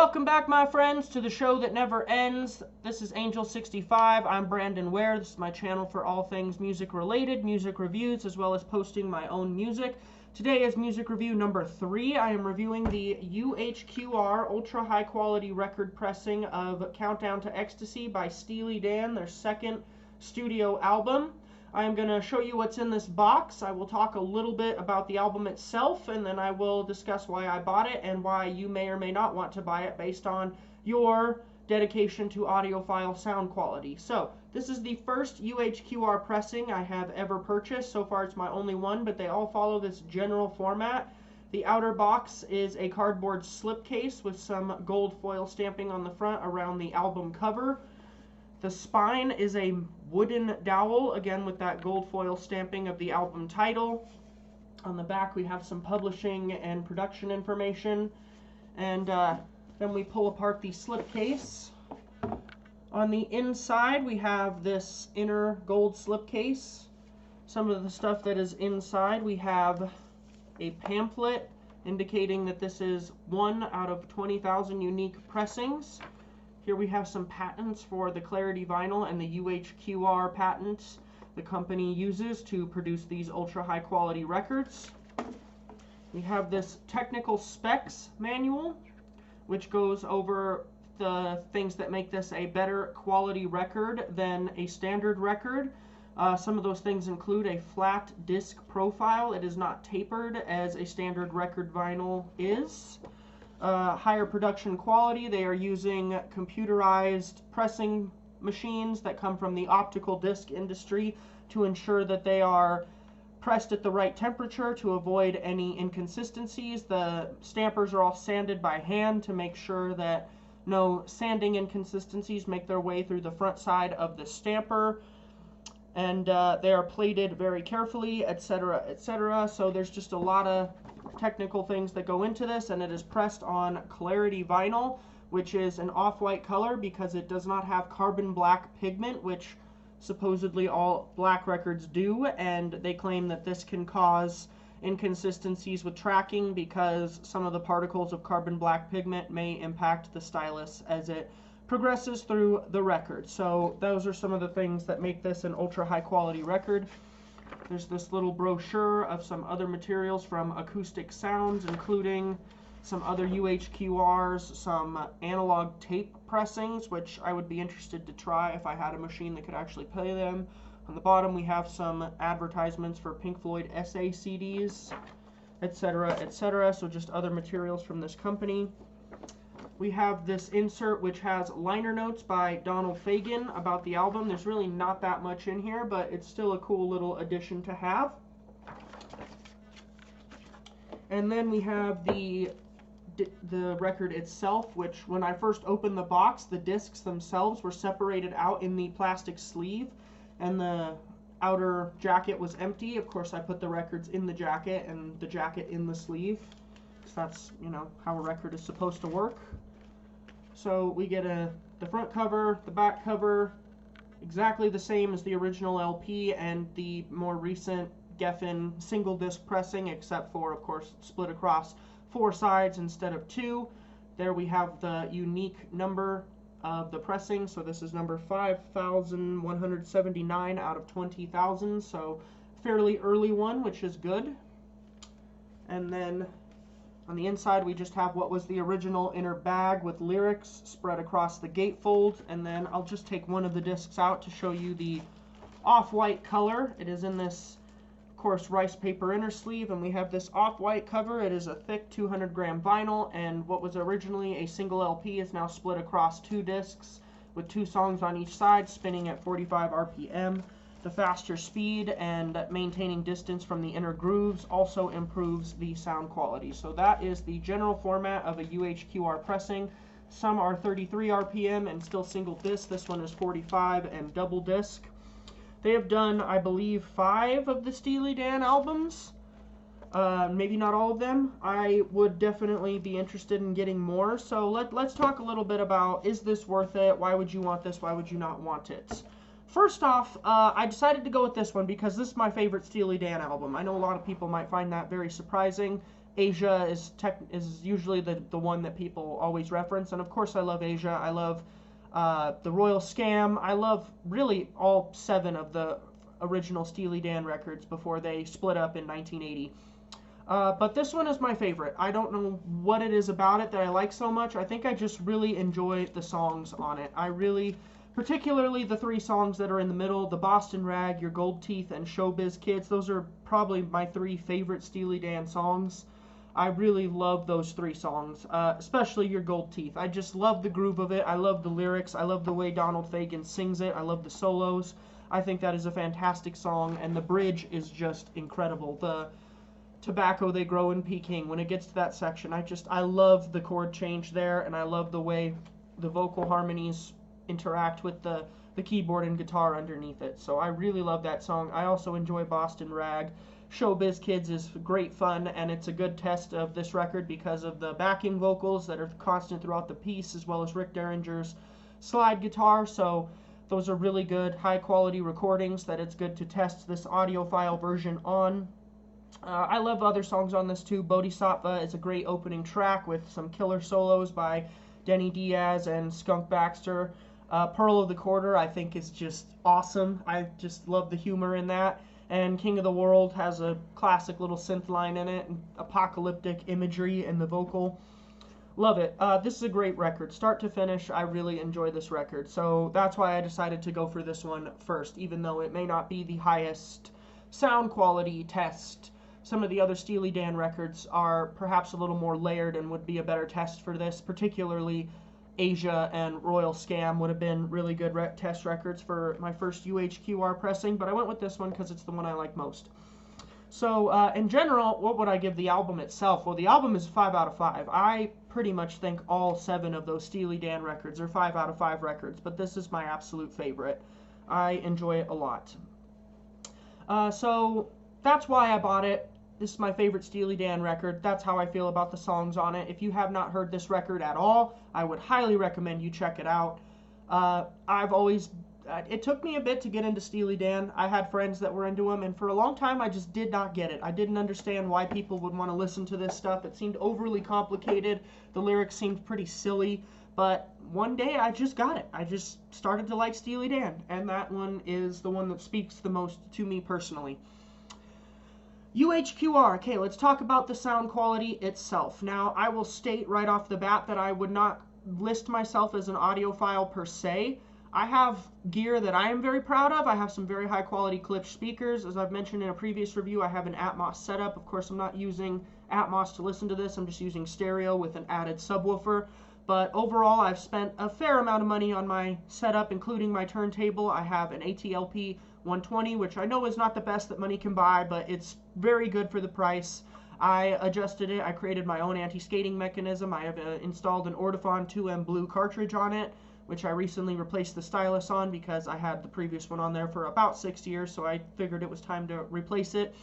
Welcome back, my friends, to the show that never ends. This is Angel65. I'm Brandon Ware. This is my channel for all things music related, music reviews, as well as posting my own music. Today is music review number 3. I am reviewing the UHQR ultra high quality record pressing of Countdown to Ecstasy by Steely Dan, their second studio album. I am going to show you what's in this box. I will talk a little bit about the album itself, and then I will discuss why I bought it and why you may or may not want to buy it based on your dedication to audiophile sound quality. So, this is the first UHQR pressing I have ever purchased. So far it's my only one, but they all follow this general format. The outer box is a cardboard slipcase with some gold foil stamping on the front around the album cover. The spine is a wooden dowel, again with that gold foil stamping of the album title. On the back we have some publishing and production information. And then we pull apart the slipcase. On the inside we have this inner gold slipcase. Some of the stuff that is inside, we have a pamphlet indicating that this is 1 out of 20,000 unique pressings. Here we have some patents for the Clarity vinyl and the UHQR patents the company uses to produce these ultra high quality records. We have this technical specs manual, which goes over the things that make this a better quality record than a standard record. Some of those things include a flat disc profile. It is not tapered as a standard record vinyl is. Higher production quality. They are using computerized pressing machines that come from the optical disc industry to ensure that they are pressed at the right temperature to avoid any inconsistencies. The stampers are all sanded by hand to make sure that no sanding inconsistencies make their way through the front side of the stamper. And they are plated very carefully, etc., etc. So there's just a lot of technical things that go into this, and it is pressed on Clarity vinyl, which is an off-white color because it does not have carbon black pigment, which supposedly all black records do, and they claim that this can cause inconsistencies with tracking because some of the particles of carbon black pigment may impact the stylus as it progresses through the record. So those are some of the things that make this an ultra high quality record. There's this little brochure of some other materials from Acoustic Sounds, including some other UHQRs, some analog tape pressings, which I would be interested to try if I had a machine that could actually play them. On the bottom we have some advertisements for Pink Floyd SA CDs, etc., etc. So just other materials from this company. We have this insert which has liner notes by Donald Fagen about the album. There's really not that much in here, but it's still a cool little addition to have. And then we have the record itself, which when I first opened the box, the discs themselves were separated out in the plastic sleeve, and the outer jacket was empty. Of course, I put the records in the jacket and the jacket in the sleeve, because that's, you know, how a record is supposed to work. So we get the front cover, the back cover, exactly the same as the original LP and the more recent Geffen single disc pressing, except for, of course, split across 4 sides instead of 2. There we have the unique number of the pressing, so this is number 5,179 out of 20,000, so fairly early one, which is good. And then on the inside we just have what was the original inner bag with lyrics spread across the gatefold, and then I'll just take one of the discs out to show you the off-white color. It is in this, of course, rice paper inner sleeve, and we have this off-white cover. It is a thick 200-gram vinyl, and what was originally a single LP is now split across 2 discs with 2 songs on each side, spinning at 45 RPM. The faster speed and maintaining distance from the inner grooves also improves the sound quality. So that is the general format of a UHQR pressing. Some are 33 RPM and still single disc. This one is 45 and double disc. They have done, I believe, 5 of the Steely Dan albums. Maybe not all of them. I would definitely be interested in getting more. So let's talk a little bit about, is this worth it? Why would you want this? Why would you not want it? First off, I decided to go with this one because this is my favorite Steely Dan album. I know a lot of people might find that very surprising. Asia is usually the one that people always reference, and of course I love Asia. I love the Royal Scam. I love really all 7 of the original Steely Dan records before they split up in 1980. But this one is my favorite. I don't know what it is about it that I like so much. I think I just really enjoy the songs on it. I really, particularly the 3 songs that are in the middle, the Boston Rag, Your Gold Teeth, and Showbiz Kids. Those are probably my 3 favorite Steely Dan songs. I really love those 3 songs, especially Your Gold Teeth. I just love the groove of it. I love the lyrics. I love the way Donald Fagen sings it. I love the solos. I think that is a fantastic song, and the bridge is just incredible. The tobacco they grow in Peking, when it gets to that section, I love the chord change there, and I love the way the vocal harmonies interact with the keyboard and guitar underneath it. So I really love that song. I also enjoy Boston Rag. Showbiz Kids is great fun, and it's a good test of this record because of the backing vocals that are constant throughout the piece, as well as Rick Derringer's slide guitar. So those are really good, high-quality recordings that it's good to test this audiophile version on. I love other songs on this too. Bodhisattva is a great opening track with some killer solos by Denny Diaz and Skunk Baxter. Pearl of the Quarter, I think, is just awesome. I just love the humor in that. And King of the World has a classic little synth line in it, and apocalyptic imagery in the vocal. Love it. This is a great record. Start to finish, I really enjoy this record. So that's why I decided to go for this one first, even though it may not be the highest sound quality test. Some of the other Steely Dan records are perhaps a little more layered and would be a better test for this, particularly Asia and Royal Scam would have been really good test records for my first UHQR pressing, but I went with this one because it's the one I like most. So, in general, what would I give the album itself? Well, the album is 5 out of 5. I pretty much think all 7 of those Steely Dan records are 5 out of 5 records, but this is my absolute favorite. I enjoy it a lot. So, that's why I bought it. This is my favorite Steely Dan record. That's how I feel about the songs on it. If you have not heard this record at all, I would highly recommend you check it out. It took me a bit to get into Steely Dan. I had friends that were into them, and for a long time I just did not get it. I didn't understand why people would want to listen to this stuff. It seemed overly complicated. The lyrics seemed pretty silly, but one day I just got it. I just started to like Steely Dan, and that one is the one that speaks the most to me personally. UHQR, okay, let's talk about the sound quality itself. Now, I will state right off the bat that I would not list myself as an audiophile per se. I have gear that I am very proud of. I have some very high quality Klipsch speakers. As I've mentioned in a previous review, I have an Atmos setup. Of course, I'm not using Atmos to listen to this. I'm just using stereo with an added subwoofer. But overall, I've spent a fair amount of money on my setup, including my turntable. I have an ATLP 120, which I know is not the best that money can buy, but it's very good for the price. I adjusted it. I created my own anti-skating mechanism. I have installed an Audiophile 2M Blue cartridge on it, which I recently replaced the stylus on because I had the previous one on there for about 6 years, so I figured it was time to replace it.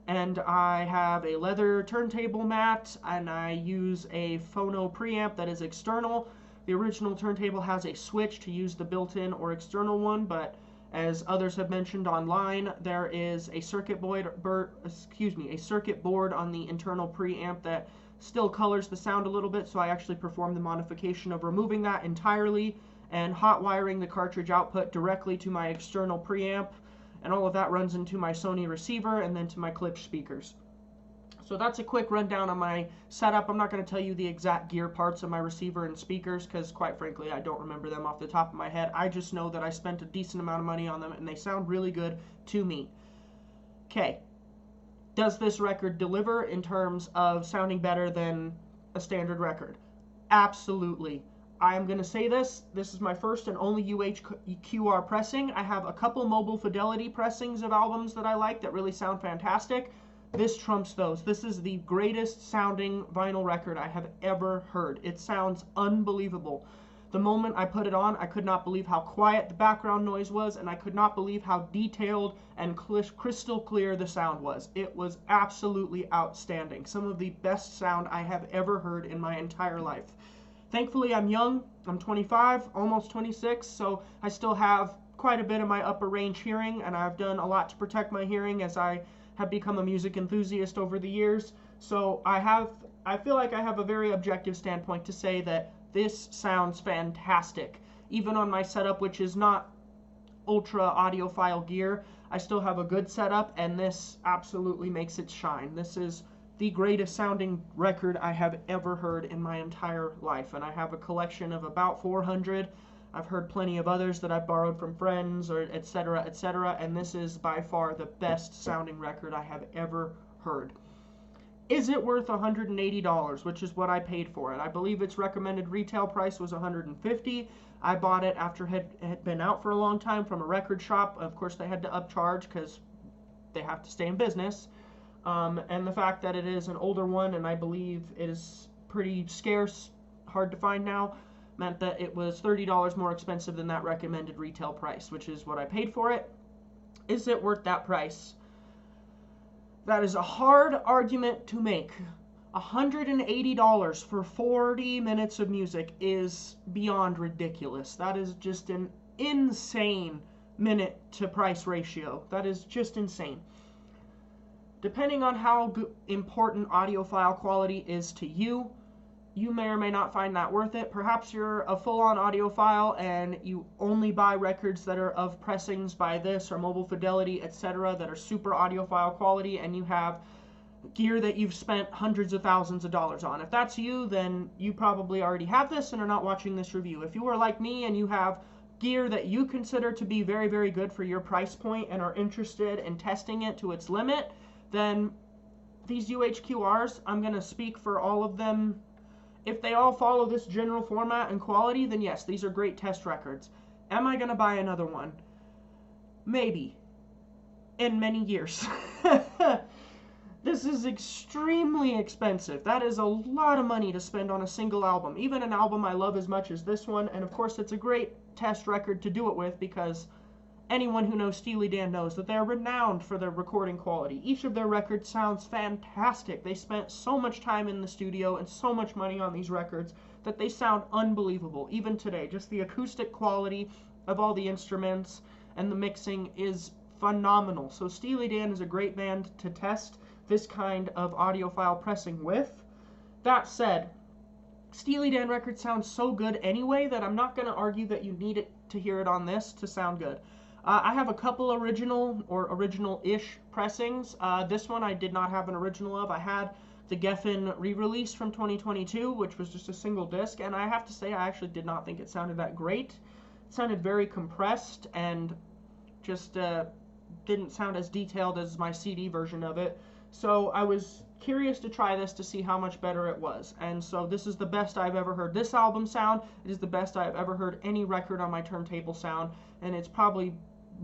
And I have a leather turntable mat, and I use a phono preamp that is external. The original turntable has a switch to use the built-in or external one, but as others have mentioned online, there is a circuit board on the internal preamp that still colors the sound a little bit, so I actually performed the modification of removing that entirely and hot wiring the cartridge output directly to my external preamp, and all of that runs into my Sony receiver and then to my Klipsch speakers. So that's a quick rundown on my setup. I'm not going to tell you the exact gear parts of my receiver and speakers because, quite frankly, I don't remember them off the top of my head. I just know that I spent a decent amount of money on them and they sound really good to me. Okay, does this record deliver in terms of sounding better than a standard record? Absolutely. I am going to say this is my first and only UHQR pressing. I have a couple Mobile Fidelity pressings of albums that I like that really sound fantastic. This trumps those. This is the greatest sounding vinyl record I have ever heard. It sounds unbelievable. The moment I put it on, I could not believe how quiet the background noise was, and I could not believe how detailed and crystal clear the sound was. It was absolutely outstanding. Some of the best sound I have ever heard in my entire life. Thankfully, I'm young. I'm 25, almost 26, so I still have quite a bit of my upper range hearing, and I've done a lot to protect my hearing as I have become a music enthusiast over the years. So I feel like I have a very objective standpoint to say that this sounds fantastic. Even on my setup, which is not ultra audiophile gear, I still have a good setup, and this absolutely makes it shine. This is the greatest sounding record I have ever heard in my entire life, and I have a collection of about 400. I've heard plenty of others that I've borrowed from friends, or etc., etc., and this is by far the best sounding record I have ever heard. Is it worth $180, which is what I paid for it? I believe its recommended retail price was $150. I bought it after it had been out for a long time from a record shop. Of course, they had to upcharge because they have to stay in business. And the fact that it is an older one, and I believe it is pretty scarce, hard to find now, meant that it was $30 more expensive than that recommended retail price, which is what I paid for it. Is it worth that price? That is a hard argument to make. $180 for 40 minutes of music is beyond ridiculous. That is just an insane minute to price ratio. That is just insane. Depending on how important audiophile quality is to you, you may or may not find that worth it. Perhaps you're a full-on audiophile and you only buy records that are of pressings by this or Mobile Fidelity, etc., that are super audiophile quality, and you have gear that you've spent hundreds of thousands of dollars on. If that's you, then you probably already have this and are not watching this review. If you are like me and you have gear that you consider to be very, very good for your price point and are interested in testing it to its limit, then these UHQRs, I'm going to speak for all of them. If they all follow this general format and quality, then yes, these are great test records. Am I going to buy another one? Maybe. In many years. This is extremely expensive. That is a lot of money to spend on a single album. Even an album I love as much as this one. And of course, it's a great test record to do it with, because anyone who knows Steely Dan knows that they're renowned for their recording quality. Each of their records sounds fantastic. They spent so much time in the studio and so much money on these records that they sound unbelievable. Even today, just the acoustic quality of all the instruments and the mixing is phenomenal. So Steely Dan is a great band to test this kind of audiophile pressing with. That said, Steely Dan records sound so good anyway that I'm not going to argue that you need it to hear it on this to sound good. I have a couple original or original-ish pressings. This one I did not have an original of. I had the Geffen re-release from 2022, which was just a single disc, and I have to say I actually did not think it sounded that great. It sounded very compressed and just didn't sound as detailed as my CD version of it. So I was curious to try this to see how much better it was. And so this is the best I've ever heard this album sound. It is the best I've ever heard any record on my turntable sound. And it's probably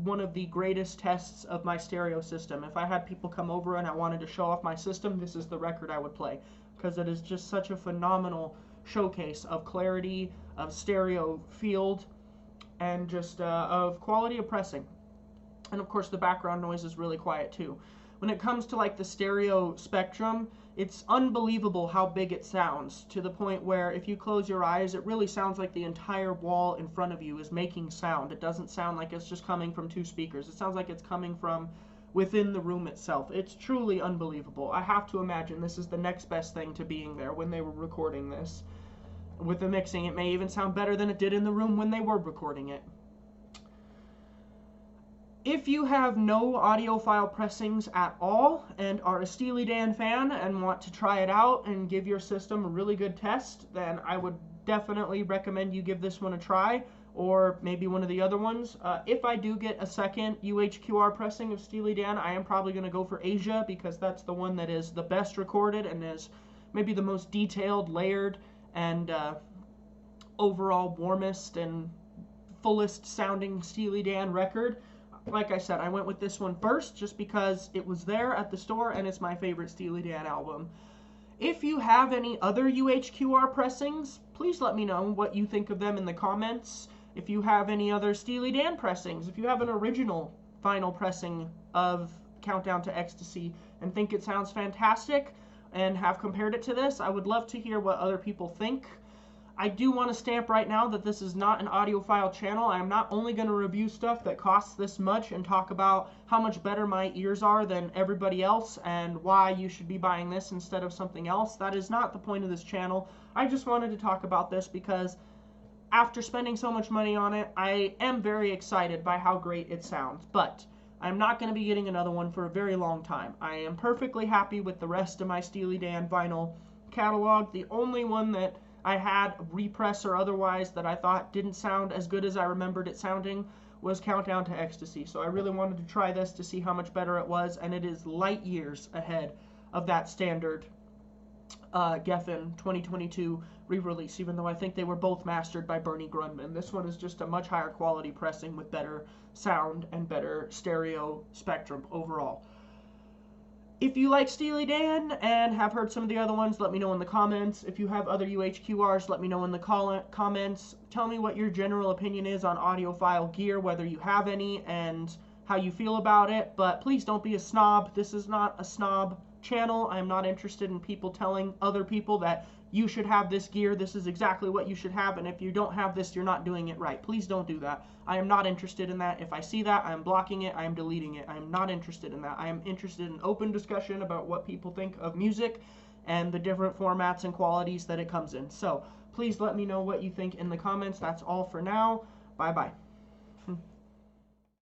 one of the greatest tests of my stereo system. If I had people come over and I wanted to show off my system, this is the record I would play, because it is just such a phenomenal showcase of clarity, of stereo field, and just of quality of pressing. And of course the background noise is really quiet too. When it comes to like the stereo spectrum, it's unbelievable how big it sounds, to the point where if you close your eyes, it really sounds like the entire wall in front of you is making sound. It doesn't sound like it's just coming from two speakers. It sounds like it's coming from within the room itself. It's truly unbelievable. I have to imagine this is the next best thing to being there when they were recording this. With the mixing, it may even sound better than it did in the room when they were recording it. If you have no audiophile pressings at all and are a Steely Dan fan and want to try it out and give your system a really good test, then I would definitely recommend you give this one a try, or maybe one of the other ones. If I do get a second UHQR pressing of Steely Dan, I am probably going to go for Asia, because that's the one that is the best recorded and is maybe the most detailed, layered, and overall warmest and fullest sounding Steely Dan record. Like I said, I went with this one first just because it was there at the store and it's my favorite Steely Dan album. If you have any other UHQR pressings, please let me know what you think of them in the comments. If you have any other Steely Dan pressings, if you have an original vinyl pressing of Countdown to Ecstasy and think it sounds fantastic and have compared it to this, I would love to hear what other people think. I do want to stamp right now that this is not an audiophile channel. I am not only going to review stuff that costs this much and talk about how much better my ears are than everybody else and why you should be buying this instead of something else. That is not the point of this channel. I just wanted to talk about this because after spending so much money on it, I am very excited by how great it sounds. But I'm not going to be getting another one for a very long time. I am perfectly happy with the rest of my Steely Dan vinyl catalog. The only one that I had, repress or otherwise, that I thought didn't sound as good as I remembered it sounding was Countdown to Ecstasy. So I really wanted to try this to see how much better it was, and it is light years ahead of that standard Geffen 2022 re-release, even though I think they were both mastered by Bernie Grundman. This one is just a much higher quality pressing with better sound and better stereo spectrum overall. If you like Steely Dan and have heard some of the other ones, let me know in the comments. If you have other UHQRs, let me know in the comments. Tell me what your general opinion is on audiophile gear, whether you have any, and how you feel about it. But please don't be a snob. This is not a snob channel. I am not interested in people telling other people that you should have this gear, this is exactly what you should have, and if you don't have this, you're not doing it right. Please don't do that. I am not interested in that. If I see that, I am blocking it, I am deleting it. I am not interested in that. I am interested in open discussion about what people think of music and the different formats and qualities that it comes in. So please let me know what you think in the comments. That's all for now. Bye-bye.